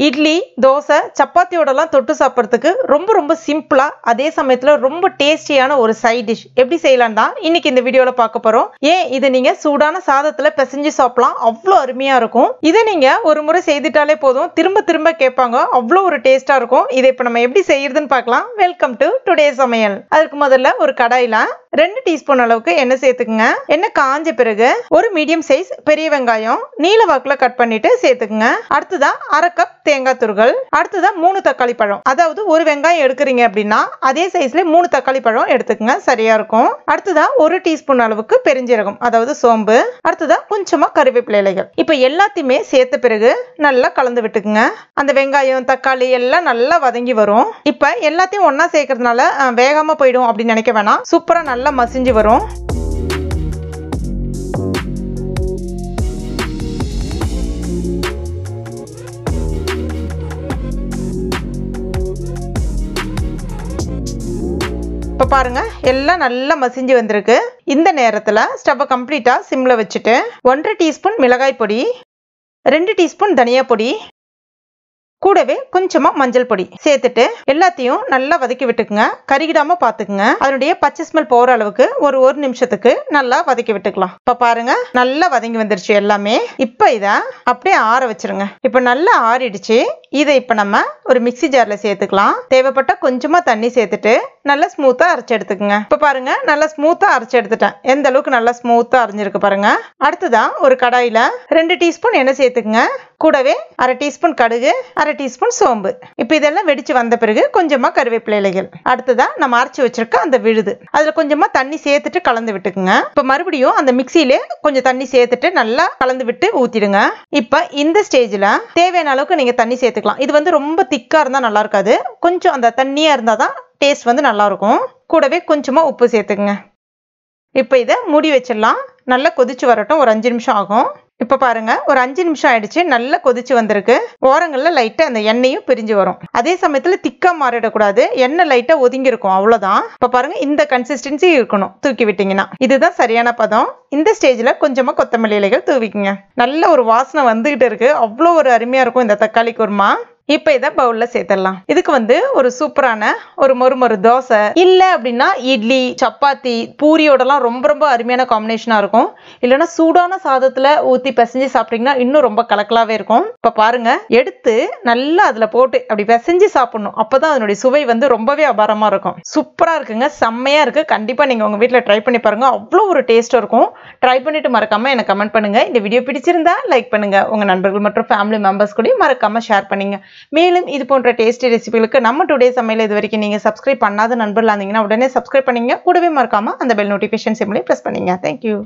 இட்லி, தோசை, சப்பாத்தியோடலாம் தொட்டு சாப்பிட்றதுக்கு ரொம்ப சிம்பிளா அதே சமயத்துல ரொம்ப டேஸ்டியான ஒரு சைட் டிஷ் எப்படி செய்யலாம் தான் இன்னைக்கு இந்த வீடியோல பார்க்க போறோம். ஏன் இதை நீங்க சூடான சாதத்துல பிசைஞ்சு சாப்பிடலாம், அவ்வளோ அருமையா இருக்கும். இதை நீங்க ஒரு முறை செய்துட்டாலே போதும், திரும்ப திரும்ப கேட்பாங்க, அவ்வளோ ஒரு டேஸ்டா இருக்கும். இதை இப்ப நம்ம எப்படி செய்யறதுன்னு பார்க்கலாம். வெல்கம் டு டுடே சமையல். அதுக்கு முதல்ல ஒரு கடாயில 2 டீஸ்பூன் அளவுக்கு எண்ணெய் சேர்த்துக்குங்க. எண்ணெய் காஞ்ச பிறகு ஒரு மீடியம் சைஸ் பெரிய வெங்காயம் நீல வாக்குல கட் பண்ணிட்டு சேர்த்துக்குங்க. அடுத்ததா 1/2 கப் தேங்காய் துருவல், அடுத்ததா 3 தக்காளி பழம். அதாவது ஒரு வெங்காயம் எடுக்கிறீங்க அப்படின்னா அதே சைஸ்ல 3 தக்காளி பழம் எடுத்துக்கங்க, சரியா இருக்கும். அடுத்ததா 1 டீஸ்பூன் அளவுக்கு பெருஞ்சீரகம் அதாவது சோம்பு, அடுத்ததா கொஞ்சமா கறிவேப்பிலை இலைகள். இப்ப எல்லாத்தையுமே சேர்த்த பிறகு நல்லா கலந்து விட்டுக்குங்க. அந்த வெங்காயம் தக்காளி எல்லாம் நல்லா வதங்கி வரும். இப்ப எல்லாத்தையும் ஒன்னா சேர்க்கறதுனால வேகாம போயிடும் அப்படின்னு நினைக்க வேணாம், சூப்பரா நல்லா மசிஞ்சு வரும். இப்ப பாருங்க எல்லாம் நல்லா மசிஞ்சு வந்திருக்கு. இந்த நேரத்துல ஸ்டவ்வை கம்ப்ளீட்டா சிம்ல வச்சுட்டு 1/2 டீஸ்பூன் மிளகாய் பொடி, 2 டீஸ்பூன் தனியா பொடி, கூடவே கொஞ்சமா மஞ்சள் பொடி சேர்த்துட்டு எல்லாத்தையும் நல்லா வதக்கி விட்டுக்குங்க. கருகிடாம பாத்துக்குங்க. அதனுடைய பச்சை ஸ்மெல் போற அளவுக்கு ஒரு நிமிஷத்துக்கு நல்லா வதக்கி விட்டுக்கலாம். இப்ப பாருங்க நல்லா வதங்கி வந்துருச்சு எல்லாமே. இப்ப இத அப்படியே ஆற வச்சிருங்க. இப்ப நல்லா ஆறிடுச்சு. இதை இப்ப நம்ம ஒரு மிக்ஸி ஜார்ல சேர்த்துக்கலாம். தேவைப்பட்ட கொஞ்சமா தண்ணி சேர்த்துட்டு நல்லா ஸ்மூத்தா அரைச்சு எடுத்துக்கங்க. இப்ப பாருங்க நல்லா ஸ்மூத்தா அரைச்சு எடுத்துட்டேன். எந்த அளவுக்கு நல்லா ஸ்மூத்தா அரைஞ்சிருக்கு பாருங்க. அடுத்ததா ஒரு கடாயில 2 டீஸ்பூன் எண்ணெய் சேர்த்துக்குங்க. கூடவே 1/2 டீஸ்பூன் கடுகு, 1/2 டீஸ்பூன் சோம்பு. இப்ப இதெல்லாம் வெடிச்சு வந்த பிறகு கொஞ்சமா கறிவேப்பிலை இலைகள். அடுத்ததா நம்ம அரைச்சு வச்சிருக்க அந்த விழுது அதுல கொஞ்சமா தண்ணி சேர்த்துட்டு கலந்து விட்டுக்குங்க. இப்ப மறுபடியும் அந்த மிக்சியிலே கொஞ்சம் தண்ணி சேர்த்துட்டு நல்லா கலந்து விட்டு ஊத்திடுங்க. இப்ப இந்த ஸ்டேஜ்ல தேவையான அளவுக்கு நீங்க தண்ணி சேர்த்துக்கலாம். இது வந்து ரொம்ப திக்கா இருந்தா நல்லா இருக்காது, கொஞ்சம் அந்த தண்ணியா இருந்தாதான் டேஸ்ட் வந்து நல்லா இருக்கும். கூடவே கொஞ்சமா உப்பு சேர்த்துக்குங்க. இப்ப இதை மூடி வச்சிடலாம். நல்லா கொதிச்சு வரட்டும், ஒரு 5 நிமிஷம் ஆகும். இப்ப பாருங்க ஒரு 5 நிமிஷம் ஆயிடுச்சு, நல்லா கொதிச்சு வந்திருக்கு. ஓரங்கள்ல லைட்டா அந்த எண்ணெயும் பிரிஞ்சு வரும். அதே சமயத்துல திக்கா மாறிடக்கூடாது, எண்ணெய் லைட்டா ஒதுங்கி இருக்கும், அவ்வளவுதான். இப்ப பாருங்க இந்த கன்சிஸ்டன்சி இருக்கணும். தூக்கி விட்டீங்கன்னா இதுதான் சரியான பதம். இந்த ஸ்டேஜ்ல கொஞ்சமா கொத்தமல்லி இலைகள் தூவிக்குங்க. நல்ல ஒரு வாசனை வந்துகிட்டு இருக்கு, அவ்வளோ ஒரு அருமையா இருக்கும் இந்த தக்காளி குருமா. இப்ப இதை பவுல்ல சேர்த்துடலாம். இதுக்கு வந்து ஒரு சூப்பரான ஒரு மொறு தோசை இல்ல அப்படின்னா இட்லி, சப்பாத்தி, பூரியோடலாம் ரொம்ப அருமையான காம்பினேஷனா இருக்கும். இல்லைன்னா சூடான சாதத்துல ஊத்தி பிசைஞ்சு சாப்பிட்டீங்கன்னா இன்னும் ரொம்ப கலக்கலாவே இருக்கும். இப்ப பாருங்க எடுத்து நல்லா அதுல போட்டு அப்படி பிசைஞ்சு சாப்பிடணும். அப்பதான் அதனுடைய சுவை வந்து ரொம்பவே அபாரமா இருக்கும். சூப்பரா இருக்குங்க, செம்மையா இருக்கு. கண்டிப்பா நீங்க உங்க வீட்டுல ட்ரை பண்ணி பாருங்க, அவ்வளோ ஒரு டேஸ்ட் இருக்கும். ட்ரை பண்ணிட்டு மறக்காம எனக்கு கமெண்ட் பண்ணுங்க. இந்த வீடியோ பிடிச்சிருந்தா லைக் பண்ணுங்க. உங்க நண்பர்கள் மற்றும் ஃபேமிலி மெம்பர்ஸ் கூட மறக்காம ஷேர் பண்ணுங்க. மேலும் இது போன்ற டேஸ்டி ரெசிபிகளுக்கு நம்ம டுடே சமையல் இது வரைக்கும் நீங்க சப்ஸ்கிரைப் பண்ணாத நண்பர்களா இருந்தீங்கன்னா உடனே சப்ஸ்கிரைப் பண்ணீங்க. கூடவே மறக்காம அந்த பெல் நோட்டிபிகேஷன் சிம்லையும் பிரஸ் பண்ணீங்க. தேங்க்யூ.